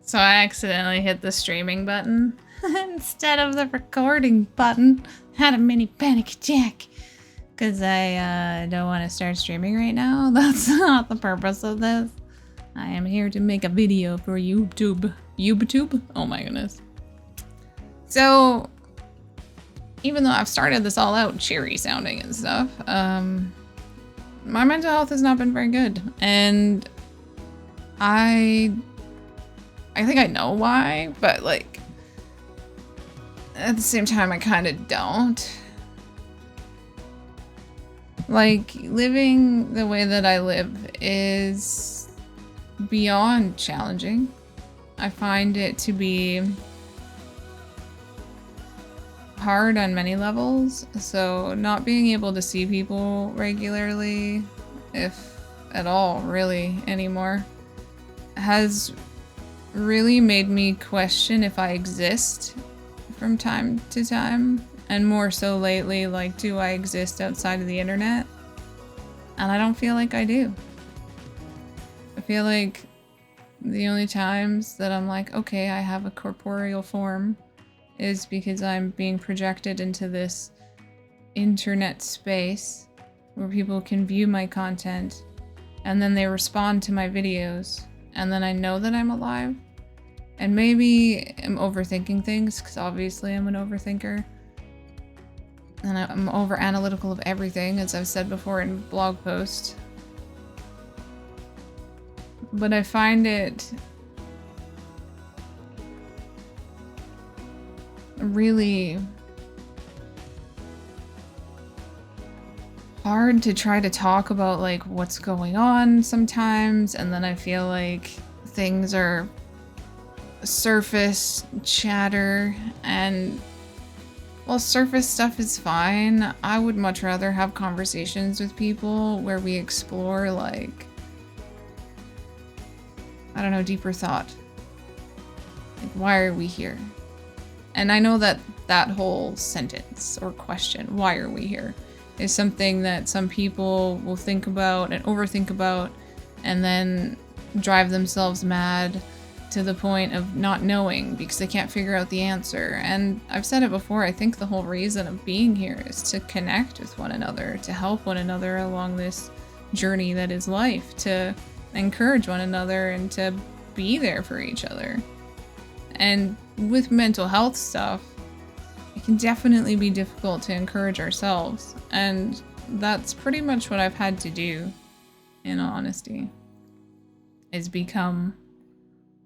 So I accidentally hit the streaming button instead of the recording button. Had a mini panic attack. Because I don't want to start streaming right now. That's not the purpose of this. I am here to make a video for YouTube. YouTube? Oh my goodness. So, even though I've started this all out cheery sounding and stuff, my mental health has not been very good. And I think I know why, but like, at the same time, I kind of don't. Like, living the way that I live is beyond challenging. I find it to be hard on many levels, so not being able to see people regularly, if at all really anymore, has really made me question if I exist from time to time. And more so lately, like, do I exist outside of the internet? And I don't feel like I do. I feel like the only times that I'm like, okay, I have a corporeal form is because I'm being projected into this internet space where people can view my content and then they respond to my videos. And then I know that I'm alive. And maybe I'm overthinking things, because obviously I'm an overthinker. And I'm over-analytical of everything, as I've said before in blog posts. But I find it really hard to try to talk about like what's going on sometimes, and then I feel like things are surface chatter, and while surface stuff is fine, I would much rather have conversations with people where we explore, like, I don't know, deeper thought. Like, why are we here? And I know that that whole sentence or question, why are we here, is something that some people will think about and overthink about and then drive themselves mad to the point of not knowing because they can't figure out the answer. And I've said it before, I think the whole reason of being here is to connect with one another, to help one another along this journey that is life, to encourage one another and to be there for each other. And with mental health stuff, it can definitely be difficult to encourage ourselves. And that's pretty much what I've had to do, in all honesty, is become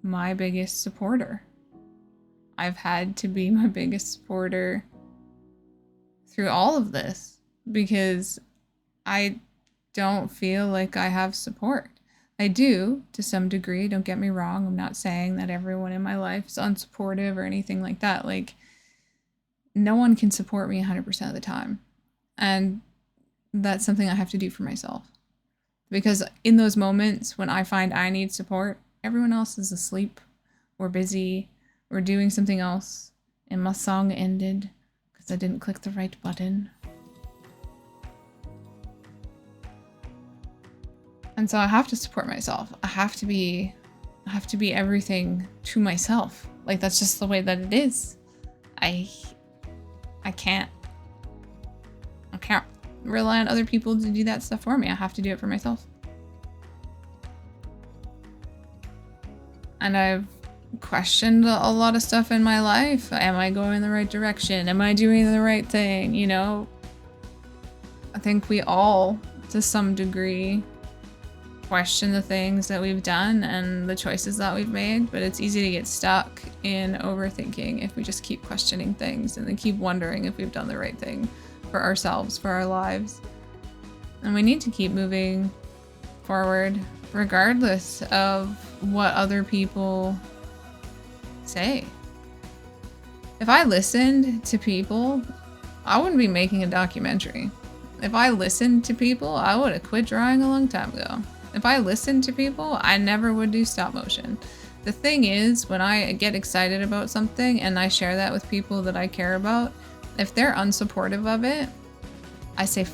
my biggest supporter. I've had to be my biggest supporter through all of this because I don't feel like I have support. I do to some degree, don't get me wrong. I'm not saying that everyone in my life is unsupportive or anything like that. Like, no one can support me 100% of the time. And that's something I have to do for myself. Because in those moments when I find I need support, everyone else is asleep or busy or doing something else, and my song ended because I didn't click the right button. And so I have to support myself. I have to be everything to myself. Like, that's just the way that it is. I can't rely on other people to do that stuff for me. I have to do it for myself. And I've questioned a lot of stuff in my life. Am I going in the right direction? Am I doing the right thing? You know, I think we all, to some degree, question the things that we've done and the choices that we've made, but it's easy to get stuck in overthinking if we just keep questioning things and then keep wondering if we've done the right thing for ourselves, for our lives. And we need to keep moving forward regardless of what other people say. If I listened to people, I wouldn't be making a documentary. If I listened to people, I would have quit drawing a long time ago. If I listened to people, I never would do stop motion. The thing is, when I get excited about something and I share that with people that I care about, if they're unsupportive of it, I say,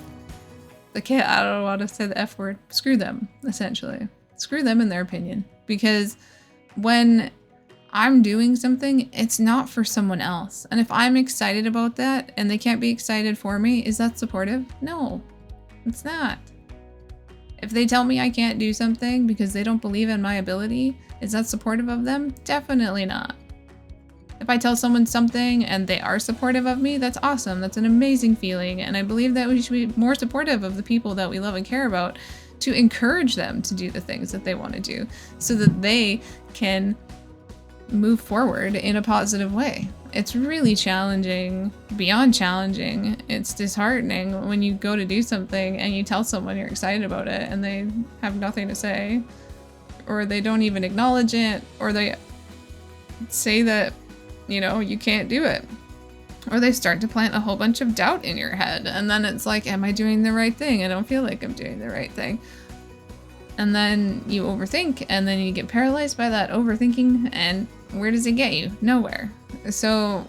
I don't want to say the F word, screw them, essentially. Screw them and their opinion. Because when I'm doing something, it's not for someone else. And if I'm excited about that and they can't be excited for me, is that supportive? No, it's not. If they tell me I can't do something because they don't believe in my ability, is that supportive of them? Definitely not. If I tell someone something and they are supportive of me, that's awesome. That's an amazing feeling. And I believe that we should be more supportive of the people that we love and care about, to encourage them to do the things that they want to do so that they can move forward in a positive way. It's really challenging, beyond challenging. It's disheartening when you go to do something and you tell someone you're excited about it and they have nothing to say, or they don't even acknowledge it, or they say that, you know, you can't do it, or they start to plant a whole bunch of doubt in your head. And then it's like, am I doing the right thing? I don't feel like I'm doing the right thing. And then you overthink, and then you get paralyzed by that overthinking, and where does it get you? Nowhere. So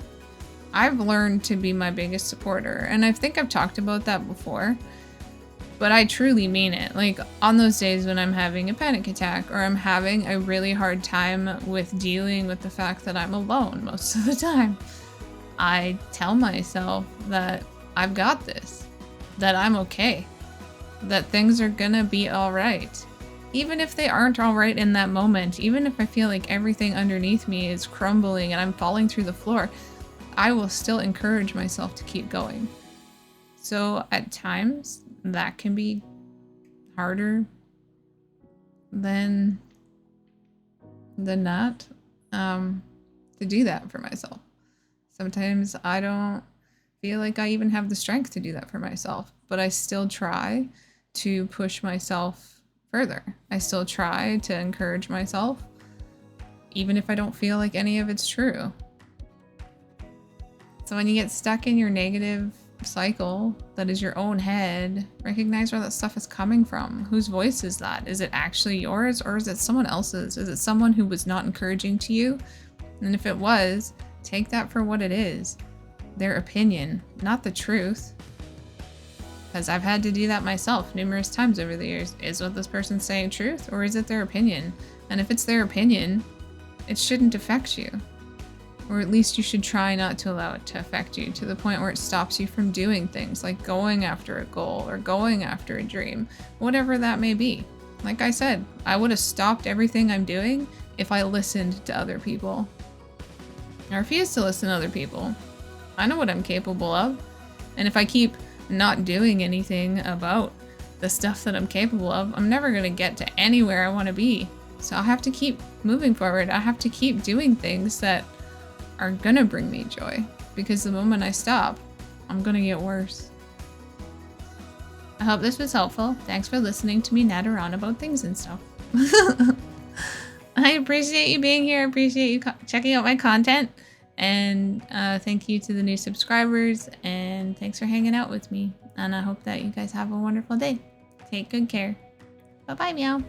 I've learned to be my biggest supporter, and I think I've talked about that before, but I truly mean it. Like, on those days when I'm having a panic attack, or I'm having a really hard time with dealing with the fact that I'm alone most of the time, I tell myself that I've got this, that I'm okay, that things are gonna be all right. Even if they aren't all right in that moment, even if I feel like everything underneath me is crumbling and I'm falling through the floor, I will still encourage myself to keep going. So at times, that can be harder than not, to do that for myself. Sometimes I don't feel like I even have the strength to do that for myself, but I still try to push myself further. I still try to encourage myself, even if I don't feel like any of it's true. So when you get stuck in your negative cycle that is your own head, recognize where that stuff is coming from. Whose voice is that? Is it actually yours, or is it someone else's? Is it someone who was not encouraging to you? And if it was, take that for what it is. Their opinion, not the truth. Because I've had to do that myself numerous times over the years. Is what this person's saying truth, or is it their opinion? And if it's their opinion, it shouldn't affect you. Or at least you should try not to allow it to affect you to the point where it stops you from doing things like going after a goal or going after a dream, whatever that may be. Like I said, I would have stopped everything I'm doing if I listened to other people. I refuse to listen to other people. I know what I'm capable of. And if I keep not doing anything about the stuff that I'm capable of, I'm never going to get to anywhere I want to be. So I have to keep moving forward. I have to keep doing things that are going to bring me joy, because the moment I stop, I'm going to get worse. I hope this was helpful. Thanks for listening to me natter on about things and stuff. I appreciate you being here. I appreciate you checking out my content. And thank you to the new subscribers, and thanks for hanging out with me. And I hope that you guys have a wonderful day. Take good care. Bye-bye, meow.